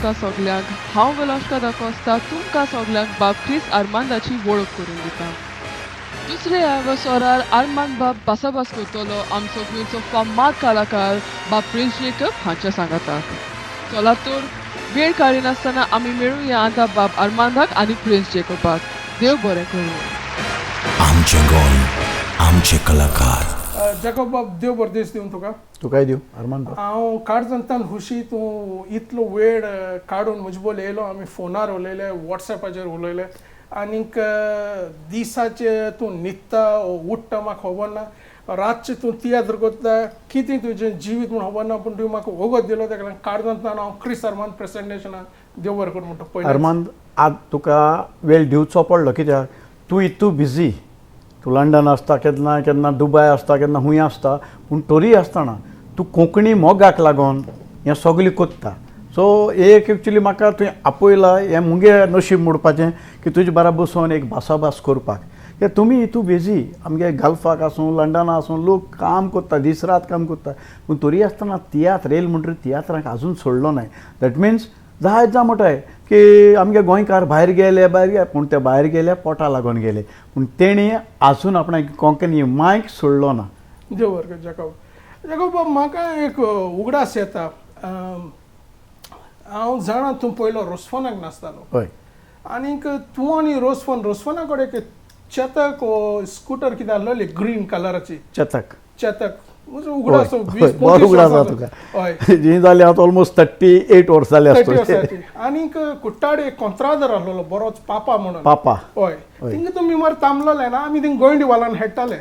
तुमकां सगल्यांक हांव वेलोस्का दा कोस्ता तुमकां सगल्यांक बाब क्रिस आर्मांदाची वळख करून दिता. दुसरे ह्या एपिसोडार आर्मांद बाब बासाबास करतलो आमचो गोंयचो फामाद कलाकार बाब प्रिन्स जेकब हांच्या सांगाताक. चला तर वेळ काडिनासतना आमी मेळुया आतां बाब आर्मांदाक आनी प्रिन्स जेकबाक. देव बरें करूं. आमचे गोंय आमचे कलाकार. जेकब बाब देव बरें दीस दिवन तुका. तुकाय दिव आर्मांद. हांव काडजनतान खुशी तूं इतलो वेळ काडून म्हजे बोल येयलो. आमी फोनार उलयले, वॉट्सॅपाचेर उलयले आनीक दिसाचे तूं न्हिदता उठ्ठा म्हाका खबर ना. रातचे तूं तियात्र करता कितें तुजें जिवीत म्हूण खबर ना. पूण तुवें म्हाका वगत दिलो तेका लागून काडजनतान हांव क्रिस आर्मांद प्रेजेंटेशनाक देव बरें करूं म्हणटा. पयलीं आर्मांद आज तुका वेळ दिवचो पडलो कित्याक तूं इतू बिजी. तूं लंडन आसता केन्ना केन्ना दुबय आसता केन्ना खूंय आसता पूण तरी आसतना तूं कोंकणी मोगाक लागून हें सगळें कोत्ता. सो एक एक्चुली म्हाका तुवें आपयलां हें मुगे नशीब म्हणपाचें की तुजे बारा बसून एक भासाभास करपाक. कित्याक तुमी इतू बिजी आमगे गल्फाक आसूं लंडना आसूं लोक काम कोत्ता दीस रात काम कोत्ता पूण तरी आसतना तियात्र येयले म्हणटरी तियात्राक आजून सोडलो नाय. दॅट मिन्स जायत जा म्हणटाय की आमगे गोंयकार भायर गेले पूण ते भायर गेले पोटा लागून गेले पूण तेणी आजून आपणाक कोंकणी मायक सोडलो ना. देव बरें कर जेकब. जेकब बाब म्हाका एक उगडास येता. हांव जाणा तूं पयलो रोसफोनाक नासतालो हय आनीक तूं आनी रोसफोना कडेन एक चेतक स्कूटर कितें आहलोली ग्रीन कलराची चेतक उगडास बरो उगडास आसा तुका. हय जी जाली आतां ऑलमोस्ट 38 वर्सां जाली आसतली. आनीक कुट्टाडे एक कोंत्रादर आहलोलो बरोच पापा म्हणून. पापा हय थिंगा तुमी मार थांबलोले ना. आमी थिंगा गोंयडी वालान हेडटाले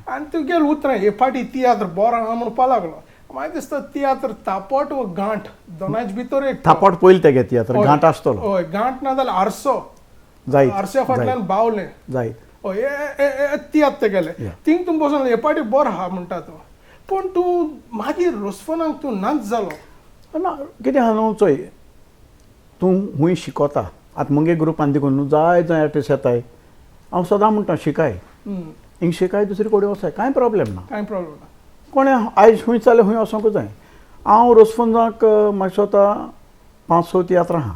आनी तुगेले उतरां हे फाटी तियात्र बरो आहा म्हणपा लागलो. म्हाका दिसता तियात्र तापट व गांठ दोनांच भितर एक थापट पयले तेगे तियात्र गांठ आसतलो. हय गांठ ना जाल्यार आरसो जायत आरश्या फाटल्यान बावलें. जायत हय तियात्र गेले थिंग तूं बसून हे फाटी बरो आहा म्हणटा तो. पूण तूं मागीर रोसफोनाक तूं नाच जालो ना कितें आहा न्हू चोय तूं खूंय शिकोता. आतां मुगे ग्रुपान देखून न्हू जाय जाय आर्टिस्ट येताय. हांव सदां म्हणटा शिकाय हिंग शिकाय दुसरे कडेन वचाय कांय प्रॉब्लेम ना. कांय प्रॉब्लेम ना. कोणें आयज खूंय जाल्यार खूंय वचोंकूच जाय. हांव रोसफोनाक म्हाका स्वता 5-6 तियात्र आहा.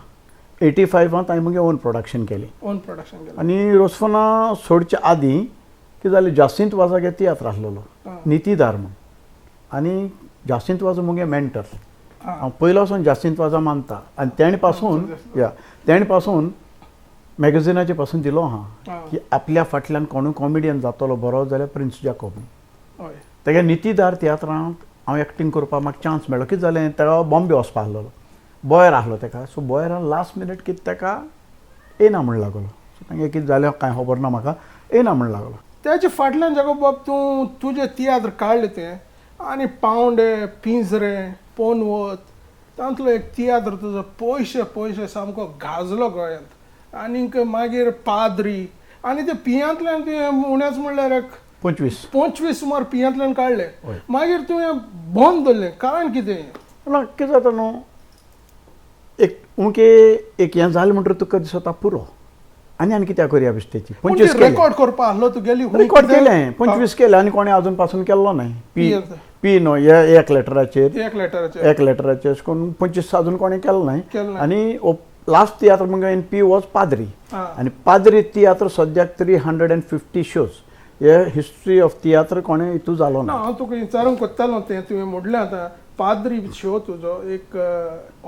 85 हांवें मुगे ओन प्रोडक्शन केली आनी रोसफोना सोडच्या आदीं कितें जालें जासिंत वाजागे तियात्र आसलेलो नितीदार म्हूण. आनी जासिंत वाजा मुगे मेंटर. हांव पयलो वचून जासिंत वाजा मानता आनी तेणे पासून मॅगझिनाचे पासून दिलो आहा की आपल्या फाटल्यान कोणूय कॉमेडियन जातलो बरो जाल्यार प्रिन्स जेकब. तेगे नितीदार तियात्रांत हांव एक्टींग करपाक म्हाका चान्स मेळ्ळो. कितें जालें तेका बॉम्बे वचपा आसलेलो बॉयर आसलो तेका. सो बॉयरान लास्ट मिनट कितें तेका येना म्हण लागलो. सो तांगे कितें जालें कांय खबर ना म्हाका येना म्हण लागलो. त्याच्या फाटल्यान जेकब बाब तूं तुजें तियात्र काडलें तें आनी पावंडे पिंजरे पोनवत तांतलो एक तियात्र तुजो पयशे सामको गाजलो गोंयांत. आनीक मागीर पाद्री आनी ते पियांतल्यान तुवें उणेंच म्हणल्यार एक 25 सुमार पियांतल्यान काडले. मागीर तुवें बंद दवरलें कारण कितें ना कितें जाता न्हू एक उणके एक हें जालें म्हणटकीर तुका दिसता पुरो आनी कित्याक करया बेश्टेची. 25 रेकॉर्ड करपा आसलो तुगेली रेकॉर्ड केलें 25 केलें आनी कोणें आजून पासून केल्लो नाय. पी न्हू हे एक लेटराचेर अशें करून 25 आजून कोणें केलो नाय. आनी लास्ट तियात्र मुगे पी वॉज पाद्री आनी पाद्री तियात्र सद्याक 350 शोज. हे हिस्ट्री ऑफ तियात्र कोणें हितू जालो ना. हांव तुका विचारूंक कोत्तालो तें तुवें म्हणलें आतां पाद्री शो तुजो एक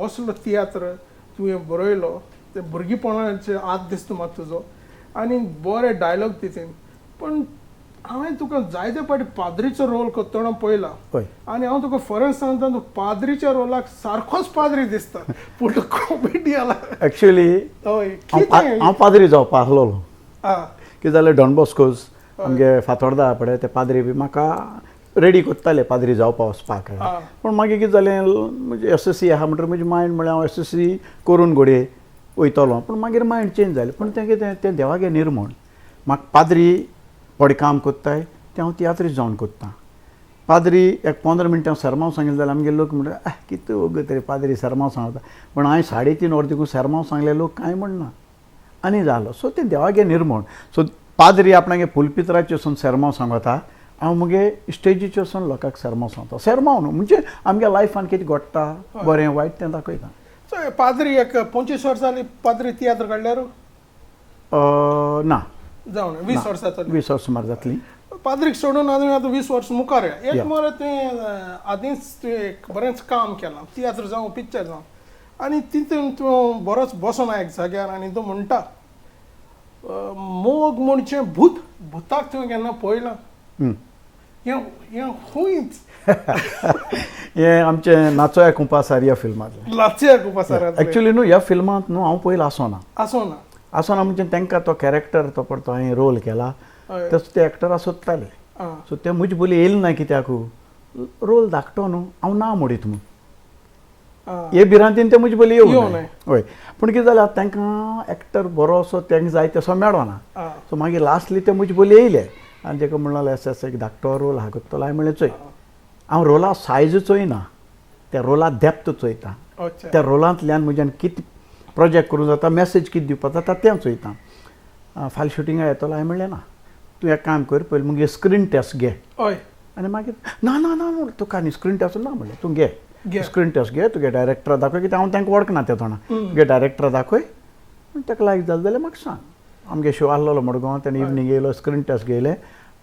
असलो तियात्र तुवें बरयलो. ते भुरगीपणाचे आद दिसता म्हाका तुजो आनी बरे डायलॉग तितून. पूण हांवें तुका जायते फावटी पाद्रीचो रोल करतना पळयला आनी हांव तुका फरक सांगता तूं पाद्रीच्या रोलाक सारकोच पाद्री दिसता पूण तूं कॉमेडी आला. एक्चुअली हांव पाद्री जावपा आसलोलो. कितें जालें डॉन बॉस्कोज आमगे फातोर्डा पळय ते पाद्री बी म्हाका रेडी कोत्ताले पाद्री जावपा वचपाक. पूण मागीर कितें जालें म्हणजे SSC आहा म्हणटकीर म्हजी मायंड म्हळ्यार हांव SSC करून घोडये वयतलो. पूण मागीर मायंड चेंज जालें. पूण तें कितें तें देवागे निर्मण म्हाका पाद्री थोडें काम कोत्ताय तें हांव तियात्रीच जावन कोत्ता. पाद्री एक 15 मिनटां सरमांव सांगिल्लें जाल्यार आमगे लोक म्हणटा कितें वगत तरी पाद्री सरमांव सांगता. पूण हांवें 3.5 वर देखून सरमांव सांगले लोक कांय म्हणना आनी जालो. सो तें देवागे निर्मण. सो पाद्री आपणागे फुलपित्राचे वचून सरमांव सांगता. हांव मुगे स्टेजीचेर वचून लोकांक सरमांव सांगता. सरमांव न्हू म्हणजे आमगे लायफान कितें घडटा बरें वायट तें दाखयता. सो पाद्री एक 25 वर्सां जाली पाद्री तियात्र काडल्यार ना जावन 20 वर्सां जातली 20 वर्स सुमार जातली पाद्रीक सोडून आतां 20 वर्स मुखार एक Yeah. मरे तुवें आदींच तुवें एक बरेंच काम केलां तियात्र जावं पिक्चर जावं आनी तितून तूं बरोच बसून एक जाग्यार आनी तो म्हणटा मोग म्हणचें भुताक तुवें केन्ना पळयलां हं. हें खूंयच हे आमचे नाचोया कुंपासार ह्या फिल्मांतलें लाचे कुपासार एक्चुली न्हू ह्या फिल्मांत न्हू हांव पयलो आसोना आसूं ना आसोना म्हणजे तांकां तो कॅरेक्टर तो पडतो हांवें रोल केला हय. तसो ते एक्टरा सोदताले आं. सो ते म्हजे बोली येयले ना कित्याक रोल धाकटो न्हू हांव ना म्हणीत म्हूण आं. हे भिरांतीन ते म्हजे बोली येवं येवं नाय. हय पूण कितें जालें तांकां एक्टर बरो असो तांकां जाय तसो मेळना आं. सो मागीर लास्टली ते म्हजे बोली येयले आनी ताका म्हणलें एस एक धाकटो रोल हा करतलो हांवें म्हणलें चोय हांव रोला सायज चोयना त्या रोला डेप्थ चोयता अच्छा. त्या रोलांतल्यान म्हज्यान कितें प्रोजेक्ट करूं जाता मेसेज कितें दिवपाक जाता तें चोयता फाल्यां शुटिंगा येतलो हांवें म्हणलें ना तूं एक काम कर पयलीं मुगे स्क्रीन टेस्ट घे हय आनी मागीर ना ना ना म्हण तुका न्ही स्क्रीन टेस्ट ना म्हणलें तूं घे घे. स्क्रीन टेस्ट घे तुगे डायरेक्टरा दाखय कित्याक हांव तांकां वळखना त्या तोंडा तुगे डायरेक्टरा दाखय आनी ताका लायक जालें जाल्यार म्हाका सांग आमगे शो आहलो मडगांव तेणें इवनींग येयलो स्क्रीन टेस्ट घेयले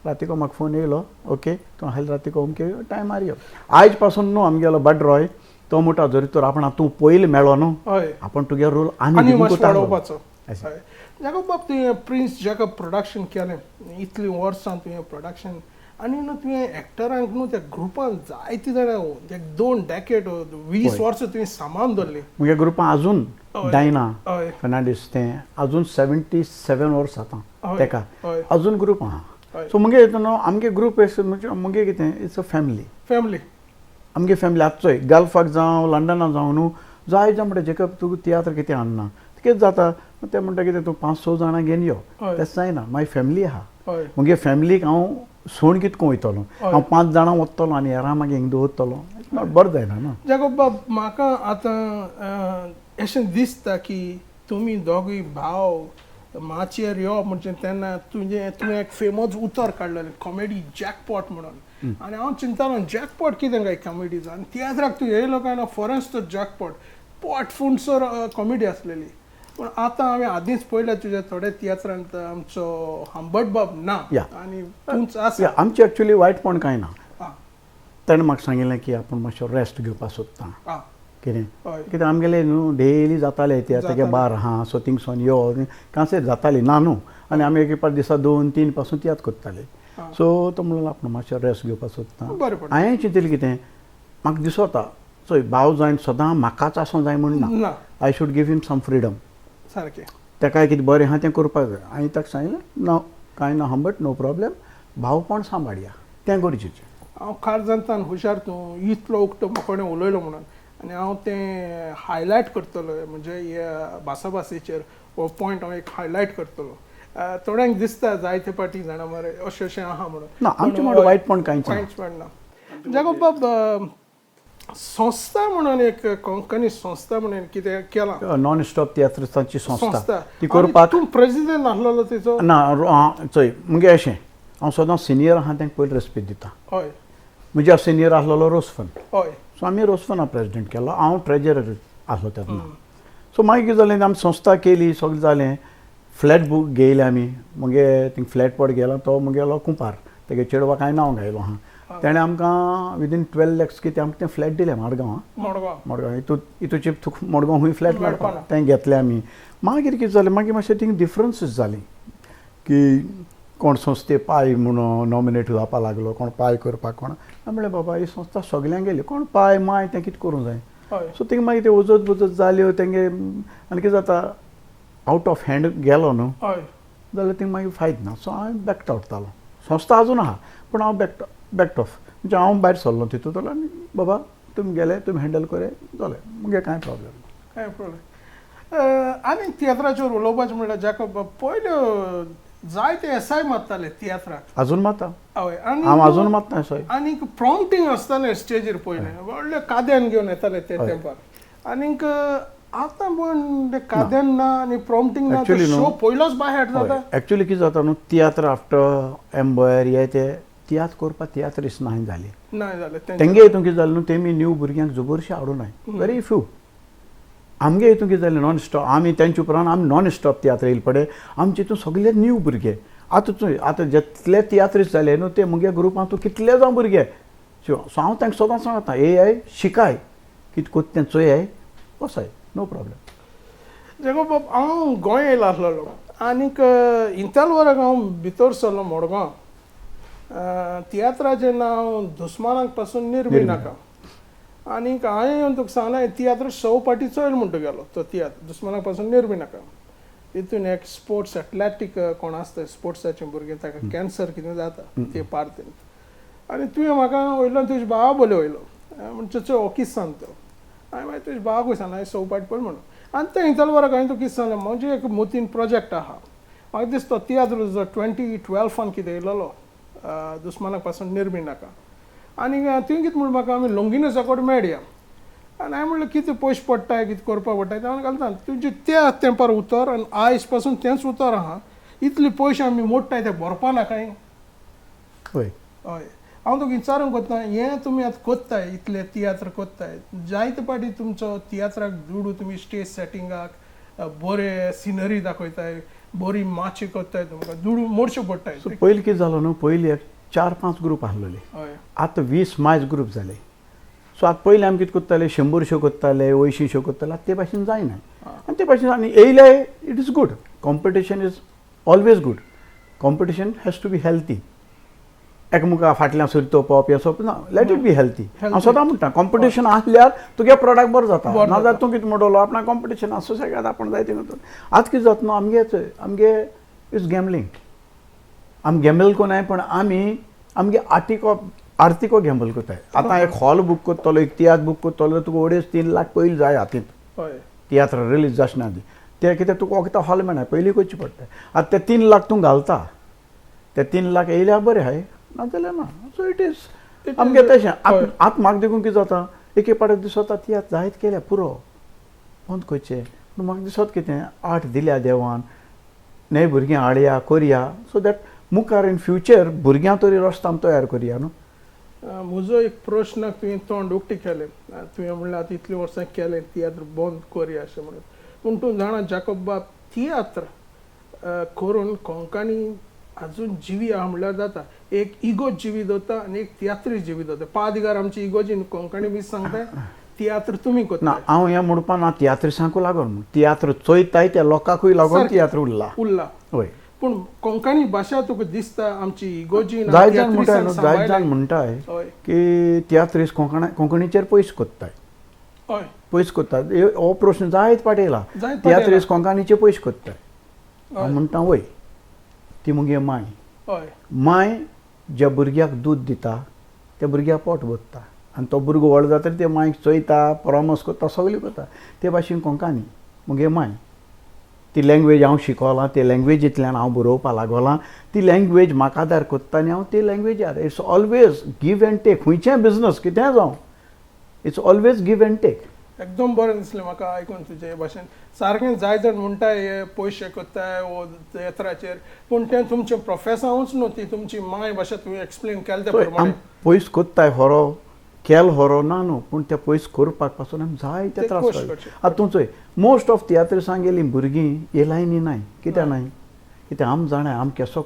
रातीको म्हाका फोन येयलो ओके तूं हाल रातीको अमके टायमार यो आयज पासून न्हू आमगेलो बड्रॉय तो म्हणटा जरी तर आपण तूं पयलीं मेळ्ळो न्हू हय आपण तुगे रोल आनी आनी मातशें दिवंक वाडोवपाचो अशें. हय जागो बाब तुवें प्रिन्स जाका प्रोडक्शन केलें इतलीं वर्सां तुवें प्रोडक्शन आनी न्हू तुवें एक्टरांक न्हू त्या ग्रुपान जायतीं जाणां एक 2 डेकेड 20 वर्सां तुवें सांबाळून दवरलीं मुगे ग्रुपान अजून हय. डायना हय फर्नांडीस तें अजून 77 वर्स जाता हय. तेका हय. अजून ग्रूप आहा हय. सो मुगे न्हू आमगे ग्रूप म्हणजे मुगे कितें इट्स अ फॅमिली फॅमिली आमगे फॅमिली आतां चोय गल्फाक जावं लंडनाक जावं न्हू जाय जाय म्हणटा जेका तुका तियात्र कितें हाडना कितें जाता ते म्हणटा कितें तूं 5-6 जाणां घेवन यो हय. तें जायना म्हाजी फॅमिली आहा हय मुगे फॅमिलीक हांव सोड कितको वयतलो हय. हांव 5 जाणां वतलो आनी हेरां मागीर हिंग दवरतलो बरें जायना न्हू जागो बाब म्हाका आतां अशें दिसता की तुमी दोगूय भाव माचयेर यो म्हणजे तेन्ना तुवें एक फेमस उतर काडलेलें कॉमेडी जॅकपॉट म्हणून आनी हांव चिंतालो जॅकपॉट कितें काय कॉमेडीचो आनी तियात्राक तूं येयलो काय ना फॉरन्स तो जॅकपॉट पोट फुंडसर कॉमेडी आसलेली पूण आतां हांवें आदींच पळयल्या तुज्या थोड्या तियात्रांत आमचो हंबट बाब ना या. आनी तूंच आसा आमचें एक्चुली वायटपण कांय ना आं. ताणें म्हाका सांगिल्लें की आपूण मातसो रेस्ट घेवपाक सोदता आं. कितें हय. कित्याक आमगेले न्हू डेली जाताले तियात्राचे बार आहा सो थिंगसोन यो कांसे जाताली ना न्हू आनी आमी एक पाट दिसा 2-3 पासून तियात्र करताले सो तो म्हणलो आपूण मातशें रेस्ट घेवपाक सोदता बरें पडलें. हांवें चिंतिल्लें कितें म्हाका दिसता चोय भाव जायन सदां म्हाकाच आसूं जाय म्हण ना ना I should give him some freedom सारकें तेका कितें बरें आहा तें करपाक जाय हांवें ताका सांगिल्लें ना कांय ना हंबट नो प्रॉब्लेम भावपण सांबाळया तें गरजेचें हांव कारजांतान हुशार तूं इतलो उक्तो कोणें उलयलो म्हणून आनी हांव तें हायलायट करतलो म्हणजे ह्या भासाभासेचेर हो पॉयंट हांव एक हायलायट करतलो थोड्यांक दिसता जायते पाटी जाणां मरे अशें अशें आहा म्हणून ना आमचें म्हणून वायटपण कांयच ना कांयच पडना जागो बाब संस्था म्हणून एक कोंकणी संस्था म्हणून कितें केलां नॉन स्टॉप तियात्राची संस्था संस्था ती करपाक तूं प्रेसिडेंट आसलेलो तिचो ना चोय मुगे अशें हांव सदां सिनियर आहा तांकां पयलीं रेस्पेद दिता हय म्हज्या सिनियर आसलेलो रोसफन हय सो आमी रोसफना प्रेसिडेंट केलो हांव ट्रेजरर आसलो तेन्ना सो मागीर कितें जालें आमी संस्था केली सगळें जालें फ्लॅट बूक घेयले आमी मुगे थिंग फ्लॅट पड गेलो तो मुगेलो कुंपार तेगे चेडवाक हांवें नांव घायलो आहा तेणें आमकां विदीन 12 lakhs कितें आमकां तें फ्लॅट दिलें मडगांव मडगांव मडगांव हितूचे मडगांव खूंय फ्लॅट मेळपाना. मेळपाना तें घेतलें आमी मागीर कितें जालें मागीर मातशें थिंग डिफरन्सीस जाली की कोण संस्थे पाय म्हणून नॉमिनेट जावपा लागलो कोण पाय करपाक कोण हांवें म्हणलें बाबा ही संस्था सगल्यांक गेली कोण पाय माय तें कितें करूं जाय हय सो थिंग मागीर ते वजत वजत जाल्यो तेंगे आनी कितें जाता आवट ऑफ हँड गेलो न्हू हय जाल्यार थिंग मागीर फायद ना सो हांवें बॅक्ट आवटतालो संस्था अजून आहा पूण हांव बॅक्ट ऑफ म्हणजे हांव भायर सरलो तितूंत आनी बाबा तुमी गेले तुमी हँडल करे जालें मुगे कांय प्रॉब्लेम कांय प्रॉब्लेम आनी तियात्राचेर उलोवपाचें म्हणल्यार जाका पयल्यो जायते एसाय मारताले तियात्राक अजून माता हय हांव अजून मात्ता सय आनीक प्रॉम्प्टींग आसतालें स्टेजीर पयलें व्हडले काद्यान घेवन येताले ते हय. तेंपार आनीक आतां पण ते काद्यान ना आनी प्रॉम्प्टींग ना Actually शो न्हू, पयलोच बाय जाता एक्चुली कितें जाता न्हू तियात्र आफ्टर एम्बयर हे ते तियात्र करपाक तियात्रिस्ट नाही जाली ना जालें तेंगे हितून कितें जालें न्हू तेमी न्यू भुरग्यांक जबरशी हाडूं नाय व्हेरी फ्यू आमगे हितून कितें जालें नॉन स्टॉप आमी तेंचे उपरांत आमी नॉन स्टॉप तियात्र येयले पडे आमचे हितून सगळे न्यू भुरगे आतां जितले तियात्रिस्ट जाले न्हू ते मुगे ग्रुपांतूं कितले जावं भुरगे सो हांव तांकां सदां सांगता येयाय शिकाय कितें कोत्ता तें चोयाय वसाय नो प्रॉब्लेम जेको बाब हांव गोंय येयलो आसलोलो आनीक इंताल वराक हांव भितर सरलो मडगांव तियात्राचें नांव दुस्मानाक पासून निर्मिनाका आनीक हांवें येवन तुका सांगलें तियात्र 100 पाटी चोयल म्हणटा गेलो तो तियात्र दुस्मानाक पासून निर्मिनाका तितून एक स्पोर्ट्स एथलेटीक कोण आसता स्पोर्ट्साचे भुरगे ताका कॅन्सर कितें जाता ते पार्टीन आनी तुवें म्हाका वयलो तुजे बाबा बोले वयलो म्हणचे चो हो किस सांगतो हांवें मागीर तुजे बाबाकूय सांगलें हांवें 100 पाटी पळय म्हणून आनी तें इंताल वराक हांवें तो किस सांगलें म्हणजे एक मोतीन प्रोजेक्ट आहा म्हाका दिसता तियात्र 2012 कितें येयलोलो दुस्मानाक पासून निर्मिनाका आनी तुवें कितें म्हण म्हाका आमी लॉंगिनो साकोड मेळया आनी हांवें म्हणलें कितें पयशे पडटाय कितें करपा पडटाय ते हांवें घालता तुजें त्या तेंपार उतर आनी आयज पासून तेंच उतर आहा इतले पयशे आमी मोडटाय ते भरपा नाकाय हय हय हांव तुका विचारूंक कोत्ता हें तुमी आतां कोत्ताय इतले तियात्र कोत्ताय जायते पाटी तुमचो तियात्राक दुडू तुमी स्टेज सेटिंगाक बरे सिनरी दाखयताय बरी माची कोत्ताय तुमकां दुडू मोडच्यो पडटाय सो पयलीं कितें जालो न्हू पयलीं एक 4-5 ग्रूप आसलेले हय आतां 20 मायज ग्रूप जाले सो आतां पयलीं आमी कितें कोत्ताले 100 शो कोत्ताले 80 शो कोत्ताले आतां ते भाशेन जायना आनी ते भाशेन आनी येयले it is good competition is always good competition has to be healthy एकामेका फाटल्यान सर तोपप हें सोप ना लेट इट बी हेल्थी हांव सदां म्हणटा कॉम्पिटिशन आसल्यार तुगे प्रोडक्ट बरो जाता नाजाल्यार तूं कितें म्हणटलो आपणा कॉम्पिटिशन आसा सगळ्यात आपण जाय तें करता आतां कितें जाता न्हू आमगे इज गॅमलींग आमी गॅम्बल कोनाय पण आमगे आर्थीको गॅम्बल कोताय आतां एक हॉल बूक करतलो एक तियात्र बूक करतलो तुका 2.5-3 लाख पयलीं जाय हातींत हय तियात्र रिलीज जाचना आदी ते कितें तुका वखदां हॉल मेळना पयलीं करची पडटा आतां ते 3 लाख तूं घालता ते 3 लाख येयल्यार बरें हाय नाजाल्यार ना सो इट इज आमगे तशें आतां म्हाका देखून कितें जाता एक पाटी दिसता तियात्र जायत केल्या पुरो बंद करचें पूण म्हाका दिसता कितें आर्ट दिल्या देवान नवे भुरगीं हाडया करया सो दॅट मुखार इन फ्युचर भुरग्यां तरी रस्तो आमी तयार करया न्हू म्हजो एक प्रश्न तुवें तोंड उक्ती केलें तुवें म्हणलें आतां इतलीं वर्सां केलें तियात्र बंद करया अशें म्हणून पूण तूं जाणा जाकोब बाब तियात्र करून कोंकणी अजून जिवी आहा म्हणल्यार जाता एक इगो जिवीत जाता आनी एक तियात्री जिवीत जाता पादिगार आमची इगोजी कोंकणी बी सांगताय तियात्र तुमी कोत्ता ना हांव हें म्हणपा ना तियात्रिसांकूय लागून तियात्र चोयताय त्या लोकांकूय लागून तियात्र उरला हय पूण कोंकणी भाशा तुका दिसता आमची इगोजी जाय जाण म्हणटाय की तियात्रीस कोंकणीचेर पयस कोत्ताय हय पयस कोत्तात हो प्रश्न जायत पाटी येयला तियात्रीस कोंकणीचे पयस कोत्ताय हांव म्हणटा वय ती मुगे माय हय माय ज्या भुरग्याक दूद दिता त्या भुरग्याक पोट भरता आनी तो भुरगो व्हड जाता ते मायक चोयता प्रॉमस करता सगळें करता ते भाशेन कोंकणी मुगे माय ती लँग्वेज हांव शिकवलां ते लँग्वेजींतल्यान हांव बरोवपा लागोलां ती लँग्वेज म्हाका आदार कोत्ता आनी हांव ती लँग्वेजार it's always give and take खंयचें बिजनस कितें जावं it's always give and take एकदम बरें दिसलें म्हाका आयकून तुजे भाशेन सारकें जाय जाण म्हणटाय हे पयशे कोत्ताय वो तियात्राचेर पूण तें तुमचें प्रोफेसनूच न्हू ती तुमची माय भाशा तुवें एक्सप्लेन केलें ते प्रमाणे पयस कोत्ताय होरो केल होरो ना न्हू पूण ते पयस करपाक पासून आमी जाय ते त्रास आतां तूं चोय मोस्ट ऑफ तियात्रिसांक गेलीं भुरगीं हे लायनी नाय कित्याक नाय कित्याक आमी जाणाय आमी केसो